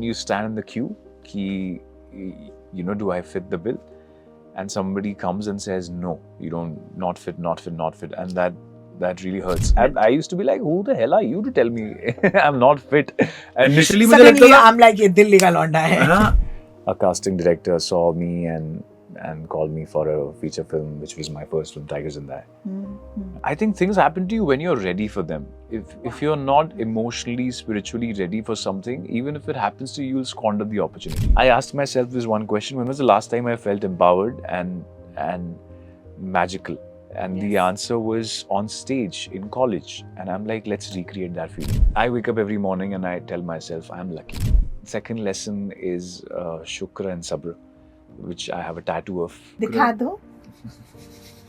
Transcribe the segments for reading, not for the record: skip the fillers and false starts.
you stand in the queue, do I fit the bill? And somebody comes and says, no, you don't, not fit. And that really hurts. And I used to be like, who the hell are you to tell me I'm not fit? And initially, suddenly I'm like, ये दिल्ली का लौंडा है. A casting director saw me and called me for a feature film, which was my first film, Tiger Zinda Hai. I think things happen to you when you're ready for them. If you're not emotionally, spiritually ready for something, even if it happens to you, you'll squander the opportunity. I asked myself this one question: when was the last time I felt empowered and magical? And the answer was on stage in college. And I'm like, let's recreate that feeling. I wake up every morning and I tell myself, I'm lucky. Second lesson is Shukra and Sabr, which I have a tattoo of. दिखा दो.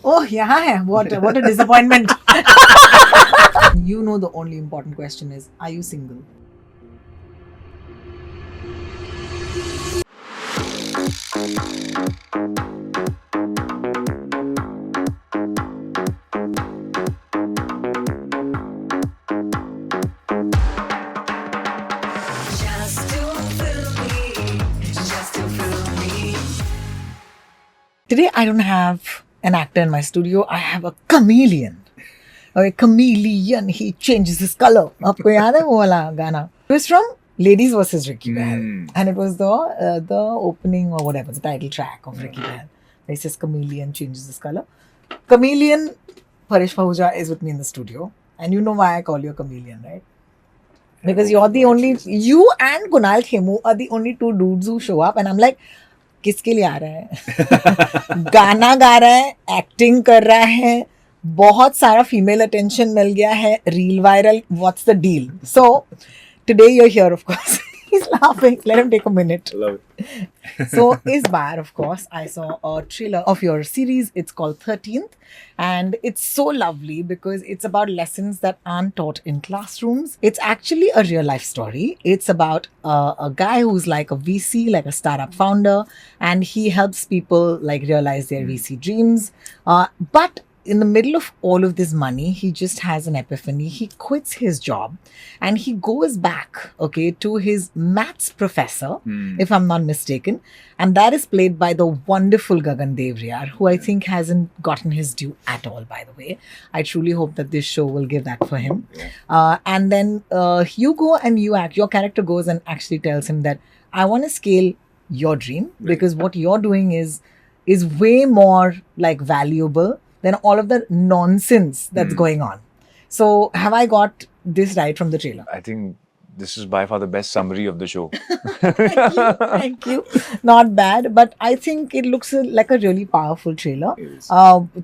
Oh, यहाँ है. What a disappointment. You know the only important question is, are you single? Today, I don't have an actor in my studio. I have a chameleon. A chameleon, he changes his color. आपको याद है वो वाला गाना? It was from Ladies vs. Ricky Bell. And it was the opening or whatever, the title track of Ricky Bell. It says chameleon changes his color. Chameleon, Paresh Pahuja is with me in the studio. And you know why I call you a chameleon, right? Because you and Kunal Khemu are the only two dudes who show up. And I'm like, किसके लिए आ रहा है? गाना गा रहा है, acting कर रहा है, बहुत सारा फीमेल अटेंशन मिल गया है, reel viral, what's the deal? So today you are here, of course. He's laughing. Let him take a minute. Love it. So, is bar, of course. I saw a trailer of your series. It's called 13th. And it's so lovely because it's about lessons that aren't taught in classrooms. It's actually a real life story. It's about a guy who's like a VC, like a startup founder. And he helps people like realize their VC dreams. But in the middle of all of this money, he just has an epiphany. He quits his job and he goes back, to his maths professor, if I'm not mistaken. And that is played by the wonderful Gagan Devriyar, who I think hasn't gotten his due at all, by the way. I truly hope that this show will give that for him. And then you go and you act. Your character goes and actually tells him that I want to scale your dream because what you're doing is way more like valuable than all of the nonsense that's going on. So, have I got this right from the trailer? I think this is by far the best summary of the show. Thank you. Not bad, but I think it looks like a really powerful trailer.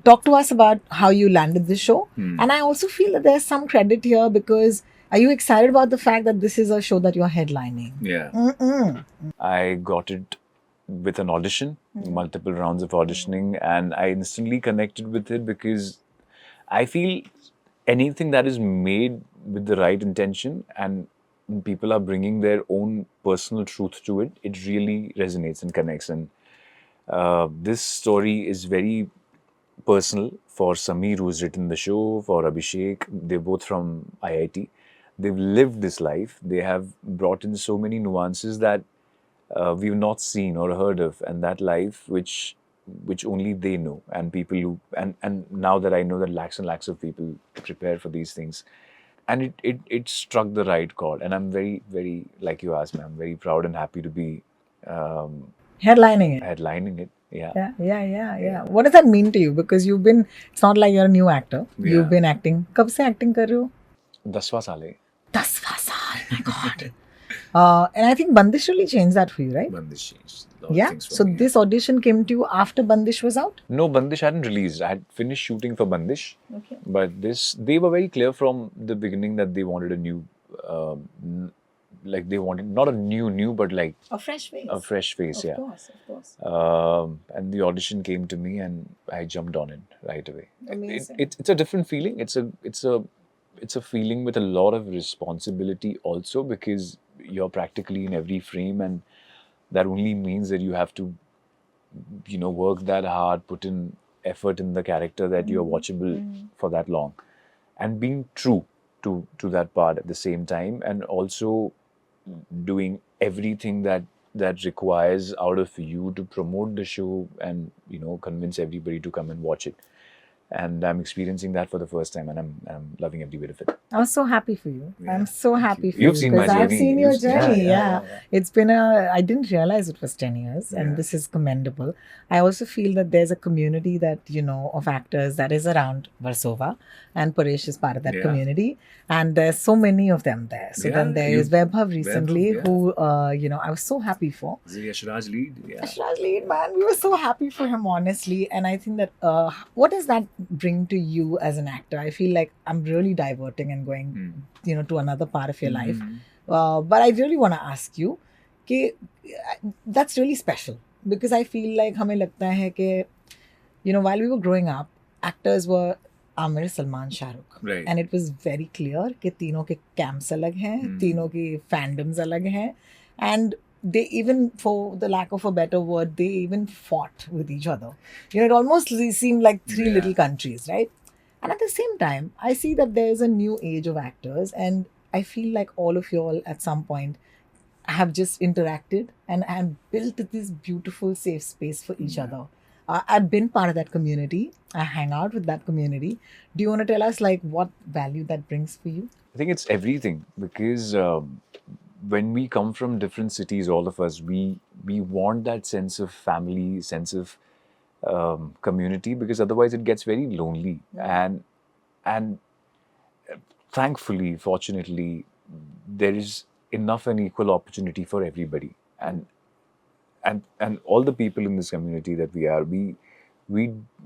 Talk to us about how you landed this show. And I also feel that there's some credit here because are you excited about the fact that this is a show that you're headlining? Yeah. I got it with an audition, multiple rounds of auditioning, and I instantly connected with it because I feel anything that is made with the right intention and people are bringing their own personal truth to it, it really resonates and connects. And this story is very personal for Sameer, who's written the show, for Abhishek. They're both from IIT. They've lived this life. They have brought in so many nuances that we've not seen or heard of, and that life which only they know, and people who and now that I know that lakhs and lakhs of people prepare for these things, and it struck the right chord, and I'm very, very, like you asked me, I'm very proud and happy to be headlining it. Yeah. What does that mean to you? Because it's not like you're a new actor. Yeah. You've been acting. कब से acting कर रहे हो? 10वां साल है. 10वां साल, my God. And I think Bandish really changed that for you, right? Bandish changed. Yeah. So this audition came to you after Bandish was out? No, Bandish hadn't released. I had finished shooting for Bandish. Okay. But they were very clear from the beginning that they wanted a new, like they wanted not a new, but like a fresh face. A fresh face, of course. And the audition came to me, and I jumped on it right away. Amazing. It's a different feeling. It's a feeling with a lot of responsibility also, because you're practically in every frame, and that only means that you have to, work that hard, put in effort in the character that you're watchable for that long, and being true to that part at the same time, and also doing everything that requires out of you to promote the show and convince everybody to come and watch it. And I'm experiencing that for the first time, and I'm loving every bit of it. I'm so happy for you. Yeah, I'm so thank happy you. for You've you seen my because I've journey. seen your You've- yeah, journey. yeah, Yeah. It's been I didn't realize it was 10 years, and Yeah. this is commendable. I also feel that there's a community that, of actors that is around Varsova, and Paresh is part of that Yeah. community. And there's so many of them there. So Yeah, then there is Vaibhav recently, Vaibhav, who, I was so happy for. Yashraj lead. Yeah. Yashraj lead, man, we were so happy for him, honestly. And I think that what does that bring to you as an actor? I feel like I'm really diverting and going, to another part of your life. But I really want to ask you, कि, that's really special because I feel like हमें लगता है कि, while we were growing up, actors were Amir, Salman, Shah Rukh. Right. And it was very clear कि तीनों के camps अलग हैं, तीनों के fandoms अलग हैं, and they even, for the lack of a better word, they even fought with each other. It almost seemed like three little countries, right? And at the same time, I see that there is a new age of actors, and I feel like all of you all at some point have just interacted and built this beautiful safe space for each other. I've been part of that community. I hang out with that community. Do you want to tell us like what value that brings for you? I think it's everything because when we come from different cities, all of us, we want that sense of family, sense of community, because otherwise it gets very lonely. And thankfully, fortunately, there is enough and equal opportunity for everybody. And all the people in this community that we are, we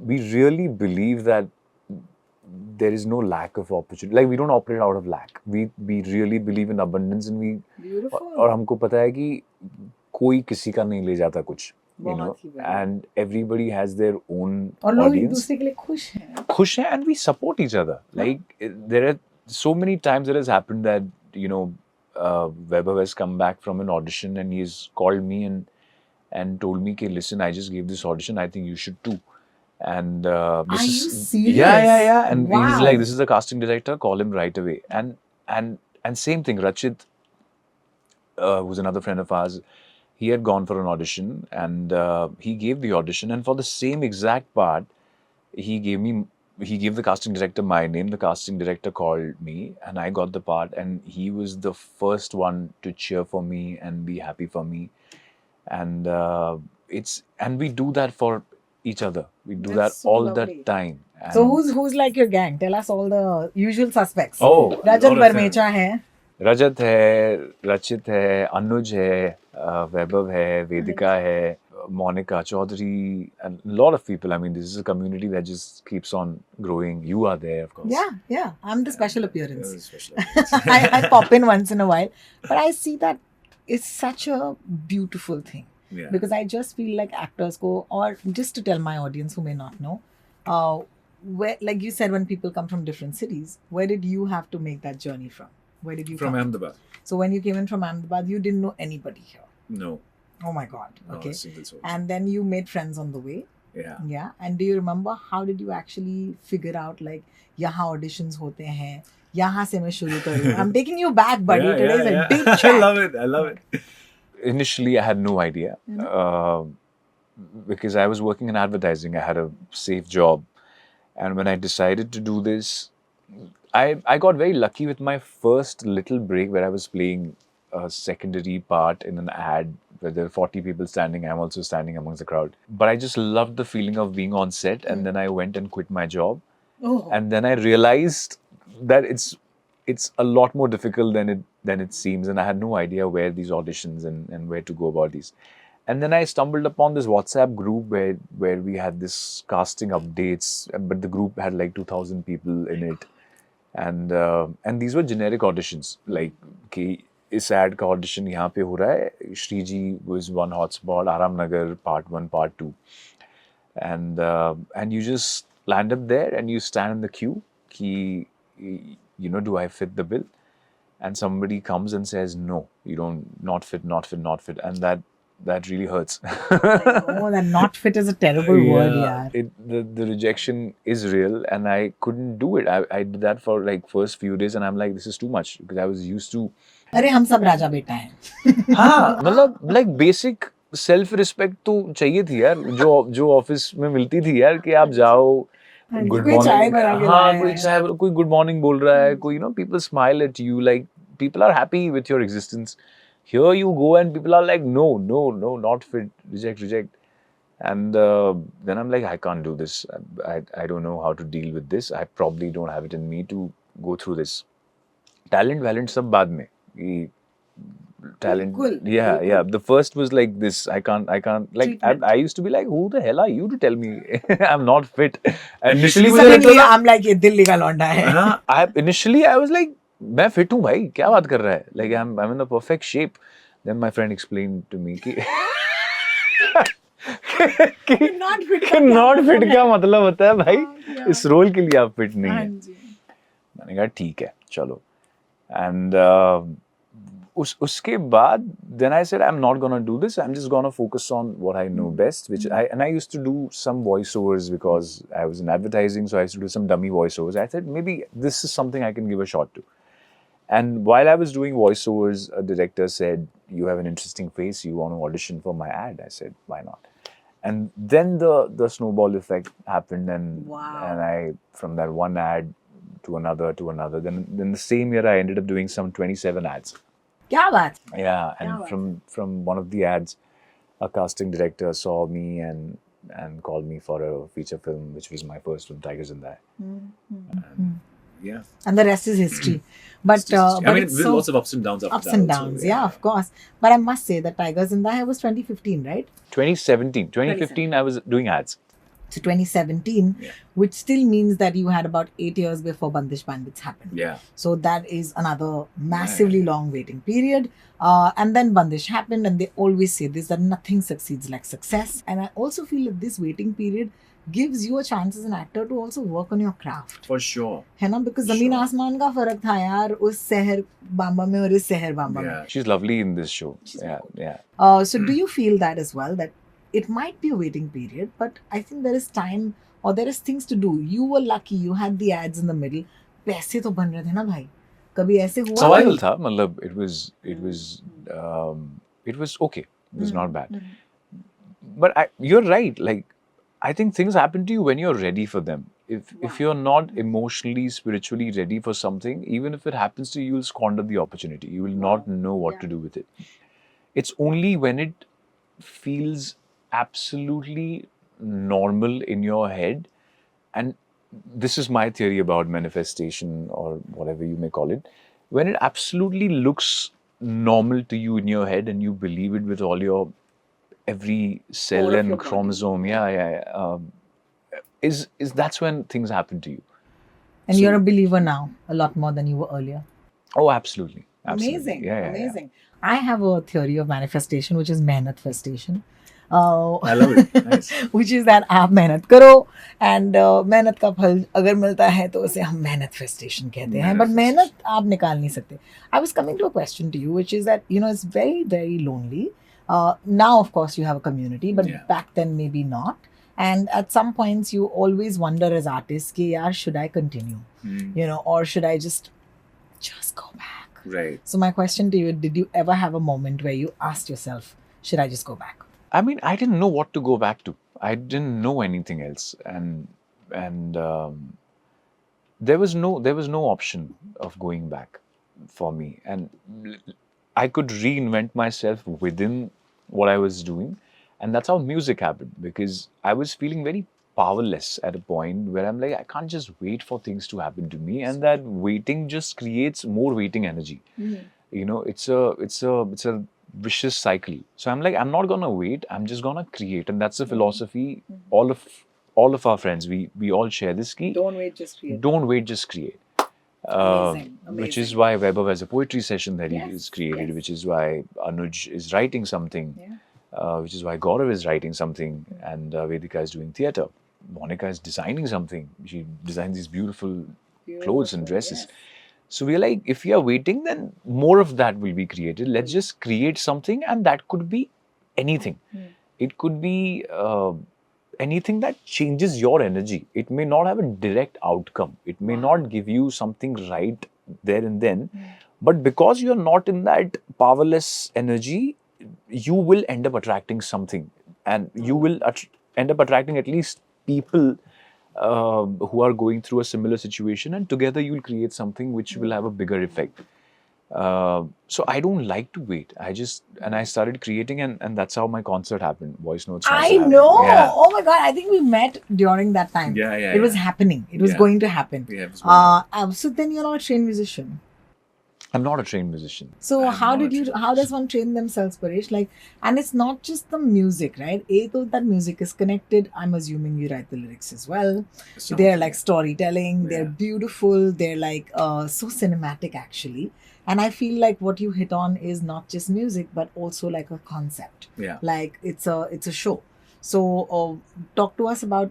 really believe that there is no lack of opportunity. Like, we don't operate out of lack. We really believe in abundance, and we Beautiful. और हमको पता है कि कोई किसी का नहीं ले जाता कुछ, and everybody has their own और लोग एक audience. दूसरे के लिए खुश हैं. And we support each other. Like, there are so many times it has happened that Vaibhav has come back from an audition and he's called me and told me, "Okay, listen, I just gave this audition. I think you should too." And this Are is you serious? yeah. And Wow. he's like, "This is the casting director. Call him right away." And same thing, Rachit, who's another friend of ours, he had gone for an audition and he gave the audition, and for the same exact part, he gave the casting director my name. The casting director called me and I got the part, and he was the first one to cheer for me and be happy for me. And and we do that for each other. We do That's that so all lovely. the time. And So who's like your gang? Tell us all the usual suspects. Oh, a Rajat lot of them. Barmecha hai. रजत है, रचित है, अनुज है, वैभव है, वेदिका है, Monica Chaudhary, and a lot of people. I mean, this is a community that just keeps on growing. You are there, of course. Yeah. I'm the special appearance. Special I pop in once in a while, but I see that it's such a beautiful thing. Yeah. Because I just feel like actors go, or just to tell my audience who may not know, where, like you said, when people come from different cities, where did you have to make that journey from? Where did you From come? Ahmedabad. So when you came in from Ahmedabad, you didn't know anybody here. No. Oh my God. Not Okay. a single soul. And then you made friends on the way. Yeah. Yeah. And do you remember how did you actually figure out like यहाँ auditions होते हैं, यहाँ से मैं शुरू करूँ? I'm taking you back, buddy. Today's a deep chat. I love it. Initially, I had no idea because I was working in advertising. I had a safe job, and when I decided to do this, I got very lucky with my first little break where I was playing a secondary part in an ad where there are 40 people standing. I'm also standing amongst the crowd. It I just loved the feeling of being on set, and then I went and quit my job. Oh. And then I realized that it's a lot more difficult than it seems, and I had no idea where these auditions and where to go about these. And then I stumbled upon this WhatsApp group where we had this casting updates, but the group had like 2,000 people in it. And these were generic auditions, like कि इस ad का audition यहाँ पे हो रहा है, Shriji was one hotspot, Aram Nagar part 1, part 2, and you just land up there and you stand in the queue कि do I fit the bill? And somebody comes and says no, you don't, not fit, and that really hurts. Oh, that not fit is a terrible word, yeah. The rejection is real, and I couldn't do it. I did that for like first few days, and I'm like, this is too much, because I was used to अरे हम सब राजा बेटा हैं. हाँ मतलब like basic self respect तो चाहिए थी यार, जो ऑफिस में मिलती थी यार, कि आप जाओ गुड कोई चाय मॉर्निंग, बना के हाँ लाए कोई हैं. चाय, कोई गुड मॉर्निंग बोल रहा है, कोई people smile at you, like people are happy with your existence. Here you go and people are like, no, no, no, not fit, reject, reject. And then I'm like, I can't do this. I don't know how to deal with this. I probably don't have it in me to go through this. Talent सब बाद में. Talent, बिल्कुल, yeah, बिल्कुल. yeah. The first was like this. I can't. Like Treatment. I used to be like, who the hell are you to tell me I'm not fit? Initially मुझे Suddenly लगता था, I'm like ये दिल्ली का लौंडा है. हाँ, initially I was like, मैं fit हूँ भाई, क्या बात कर रहा है? Like I'm in the perfect shape. Then my friend explained to me कि Not fit कि not fit का मतलब होता है भाई, yeah. इस रोल के लिए आप fit नहीं हाँ है. जी. मैंने कहा ठीक है चलो. And उसके बाद then I said I'm not gonna do this. I'm just gonna focus on what I know best, which I used to do some voiceovers because I was in advertising, so I used to do some dummy voiceovers. I said maybe this is something I can give a shot to. And while I was doing voiceovers, a director said, "You have an interesting face. You want to audition for my ad?" I said, "Why not?" And then the snowball effect happened, and Wow. and I, from that one ad to another to another. Then the same year I ended up doing some 27 ads. क्या बात. Yeah, and Yeah. from one of the ads, a casting director saw me and called me for a feature film, which was my first film, Tiger Zinda Hai. Yeah. And the rest is history. But I mean, it's with so lots of ups and downs after ups that and also, downs, yeah, of course. But I must say that Tiger Zinda Hai was 2015, right? 2017, 2015, I was doing ads. So 2017, Yeah. which still means that you had about 8 years before Bandish Bandits happened. Yeah. So that is another massively long waiting period. And then Bandish happened, and they always say this, that nothing succeeds like success. And I also feel that this waiting period gives you a chance as an actor to also work on your craft. For sure. है ना? Because जमीन आसमान का फर्क था यार उस शहर बांबा में और इस शहर बांबा में. She's lovely in this show. Yeah, yeah. So do you feel that as well, that it might be a waiting period, but I think there is time or there is things to do. You were lucky, you had the ads in the middle. पैसे तो बन रहे थे ना भाई. कभी ऐसे हुआ? Survival था, मतलब it was okay. It was not bad. But you're right. Like, I think things happen to you when you're ready for them. If you're not emotionally, spiritually ready for something, even if it happens to you, you'll squander the opportunity. You will not know what to do with it. It's only when it feels absolutely normal in your head, and this is my theory about manifestation or whatever you may call it, when it absolutely looks normal to you in your head and you believe it with all your every cell Core of and your body. chromosome, is that's when things happen to you. And you're a believer now, a lot more than you were earlier. Oh, absolutely. Amazing, Yeah. amazing. I have a theory of manifestation, which is mehnat-festation. I love it. Nice. Which is that आप मेहनत करो and मेहनत का फल अगर मिलता है तो उसे हम manifestation कहते हैं, but मेहनत आप निकाल नहीं सकते. I was coming to a question to you, which is that it's very, very lonely. Now, of course, you have a community, but back then maybe not. And at some points, you always wonder as artists, कि यार, should I continue? Or should I just go back? Right. So my question to you, did you ever have a moment where you asked yourself, should I just go back? I mean, I didn't know what to go back to. I didn't know anything else, and there was no option of going back for me. And I could reinvent myself within what I was doing, and that's how music happened. Because I was feeling very powerless at a point where I'm like, I can't just wait for things to happen to me, and that waiting just creates more waiting energy. It's a vicious cycle. So I'm like, I'm not gonna wait. I'm just gonna create, and that's the philosophy. All of our friends, we all share this key. Don't wait, just create. Don't wait, just create. Amazing. Which is why Vaibhav has a poetry session that he has created. Yes. Which is why Anuj is writing something. Which is why Gaurav is writing something, and Vedika is doing theatre. Monica is designing something. She designs these beautiful clothes and dresses. Yes. So we're like, if we are waiting, then more of that will be created. Let's just create something, and that could be anything. It could be anything that changes your energy. It may not have a direct outcome. It may not give you something right there and then, But because you're not in that powerless energy, you will end up attracting something, and you will end up attracting at least people who are going through a similar situation, and together you'll create something which will have a bigger effect. So I don't like to wait. I started creating, and that's how my concert happened. Voice notes. I also happened. know. Yeah. Oh my god! I think we met during that time. Yeah, yeah, It was yeah. happening. It was Yeah. going to happen. Yeah, it was going So then you're not a trained musician. I'm not a trained musician. So I'm how not a did you? trained How does musician. one train themselves, Paresh? Like, and it's not just the music, right? That music is connected. I'm assuming you write the lyrics as well. Some They're of like them. storytelling. They're Yeah. beautiful. They're like so cinematic, actually. And I feel like what you hit on is not just music, but also like a concept. Yeah. Like it's a show. So talk to us about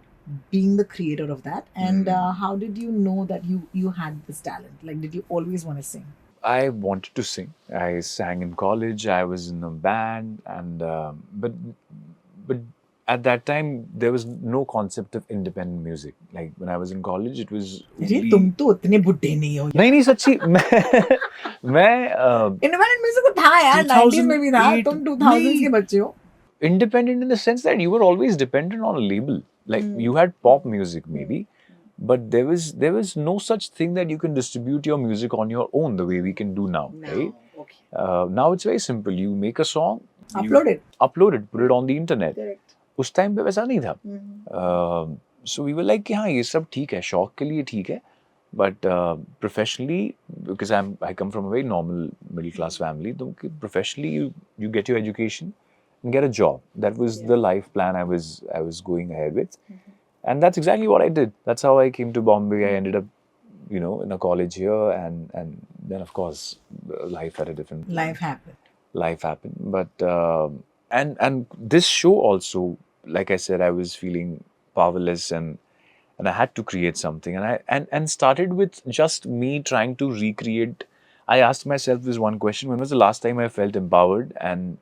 being the creator of that, and how did you know that you had this talent? Like, did you always want to sing? I wanted to sing. I sang in college. I was in a band, and but at that time there was no concept of independent music. Like when I was in college, it was अरे only. तुम तो उतने बुड्ढे नहीं हो नहीं नहीं सच्ची मैं इंडिपेंडेंट म्यूजिक तो था यार 90s में भी था 2008 तुम 2000s के बच्चे हो independent in the sense that you were always dependent on a label. Like you had pop music maybe, but there was no such thing that you can distribute your music on your own the way we can do now. Right? okay Now it's very simple. You make a song, upload it put it on the internet. correct उस time पे वैसा नहीं था. So we were like कि हाँ ये सब ठीक है, शौक के लिए ठीक है, but professionally, because I come from a very normal middle class family, तो professionally you get your education and get a job. That was the life plan I was going ahead with, and that's exactly what I did. That's how I came to Bombay. I ended up, in a college here, and then of course life had a different plan. Life happened, but and this show also, like I said, I was feeling powerless, and I had to create something, and I started with just me trying to recreate. I asked myself this one question: when was the last time I felt empowered and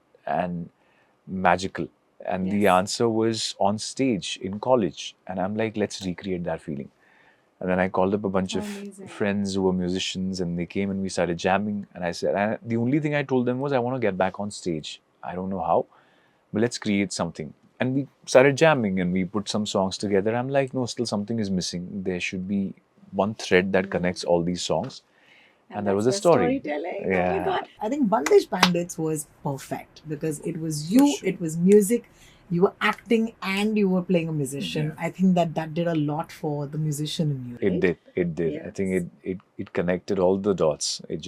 magical? And the answer was on stage in college, and I'm like, let's recreate that feeling. And then I called up a bunch of friends who were musicians, and they came and we started jamming. And I said, and the only thing I told them was, I want to get back on stage. I don't know how, but let's create something. And we started jamming and we put some songs together. I'm like, no, still something is missing. There should be one thread that connects all these songs. And that was the story. Storytelling. Yeah. Oh my god. I think Bandish Bandits was perfect because it was you, sure. it was music, you were acting and you were playing a musician. I think that did a lot for the musician in you. Right? It did. I think it connected all the dots. It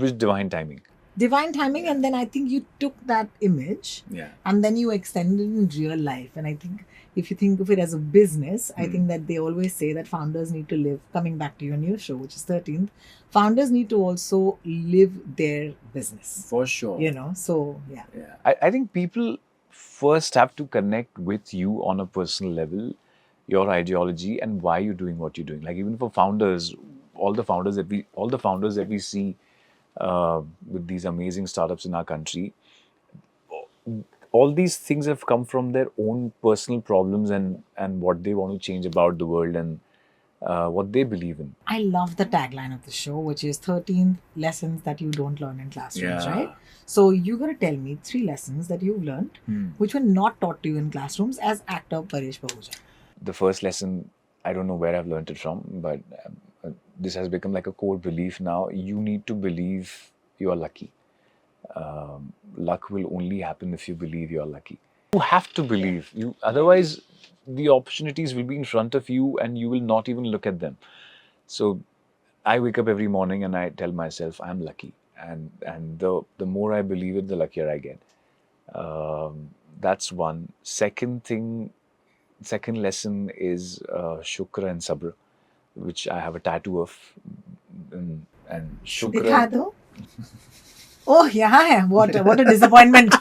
was divine timing. Divine timing, and then I think you took that image and then you extended it in real life. And I think if you think of it as a business, I think that they always say that founders need to live, coming back to your new show, which is 13th, founders need to also live their business. For sure. So yeah. I think people first have to connect with you on a personal level, your ideology and why you're doing what you're doing. Like even for founders, all the founders that we see with these amazing startups in our country, all these things have come from their own personal problems and what they want to change about the world and what they believe in. I love the tagline of the show, which is 13 lessons that you don't learn in classrooms, right? So you're going to tell me 3 lessons that you've learned which were not taught to you in classrooms as actor Paresh Pahuja. The first lesson, I don't know where I've learned it from, but this has become like a core belief now. You need to believe you are lucky. Luck will only happen if you believe you are lucky. You have to believe. Otherwise, the opportunities will be in front of you and you will not even look at them. So I wake up every morning and I tell myself I'm lucky. And the more I believe it, the luckier I get. That's one. Second lesson is Shukra and Sabra, which I have a tattoo of. And Shukra. Dikha do. Oh, yeah. What a disappointment.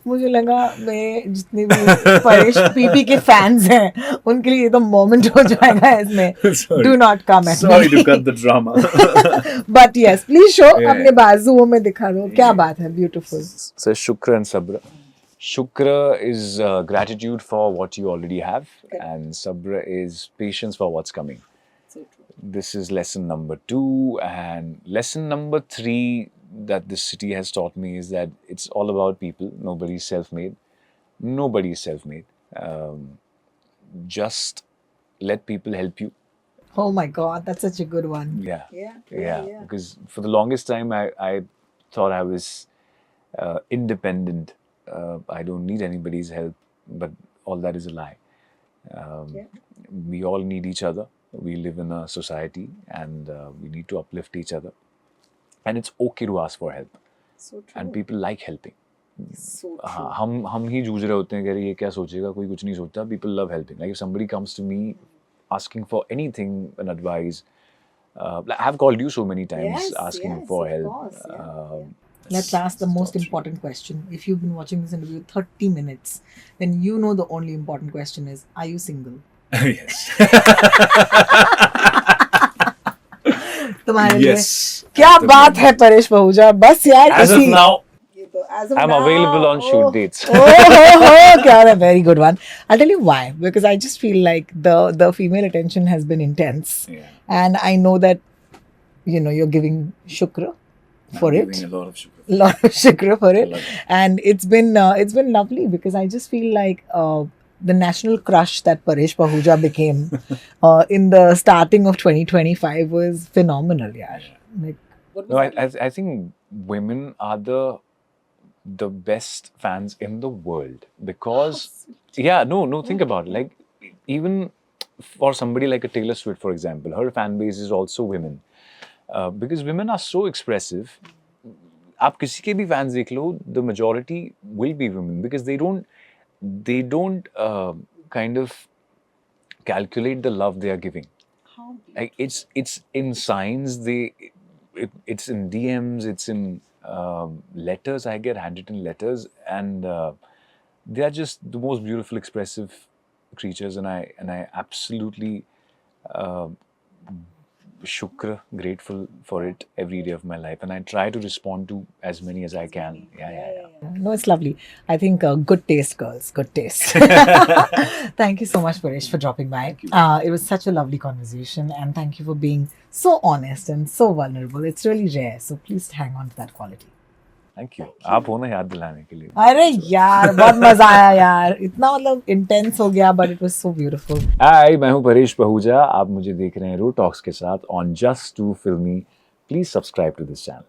मुझे लगा मैं जितने भी Paresh PP के fans हैं उनके लिए ये तो मोमेंट हो जाएगा इसमें. Do not come at me. Sorry to cut the drama. But yes, please show. अपने बाजुओं में दिखा दो. क्या बात है. Beautiful. So Shukra and Sabra. Shukra is gratitude for what you already have, and Sabra is patience for what's coming. So true. this is lesson number 2. And lesson number 3 that this city has taught me is that it's all about people. Nobody's self-made. Nobody's self-made. Just let people help you. Oh my God, that's such a good one. Yeah. Because for the longest time, I thought I was independent. I don't need anybody's help. But all that is a lie. We all need each other. We live in a society, and we need to uplift each other. And it's okay to ask for help. So true. And people like helping. So true. हाँ, हम ही जूझ रहे होते हैं कि अरे ये क्या सोचेगा, कोई कुछ नहीं सोचता. People love helping. Like if somebody comes to me asking for anything, an advice, like I've called you so many times asking for help. Course, Let's ask the most important question. If you've been watching this interview 30 minutes, then you know the only important question is, are you single? Yes. तुम्हारे लिए Yes. क्या बात है परेश पहुजा, बस यार As of now, as of I'm now, available on shoot dates. क्या very good one. I'll tell you why. Because I just feel like the female attention has been intense, and I know that you're giving shukra for I'm it. giving a lot of sugar. Lot of shukra for it, love it. and it's been lovely because I just feel like the national crush that Paresh Pahuja became in the starting of 2025 was phenomenal. Yeah, like No, I think women are the best fans in the world because think about it. Like even for somebody like a Taylor Swift, for example, her fan base is also women because women are so expressive. आप किसी के भी fans देख लो, the majority will be women because they don't kind of calculate the love they are giving. Like it's in signs. It's in DMs. It's in letters. I get handwritten letters, and they are just the most beautiful, expressive creatures. And I absolutely shukra, grateful for it every day of my life, and I try to respond to as many as I can. Yeah. No, it's lovely. I think good taste, girls. Good taste. Thank you so much, Paresh, for dropping by. It was such a lovely conversation, and thank you for being so honest and so vulnerable. It's really rare, so please hang on to that quality. Thank you. आप हो ना याद दिलाने के लिए. अरे यार बहुत मजा आया यार, इतना मतलब इंटेंस हो गया, but it was so beautiful. Hi, मैं हूँ परेश पहूजा. आप मुझे देख रहे हैं रो टॉक्स के साथ on Just Too Filmy. Please subscribe to this channel.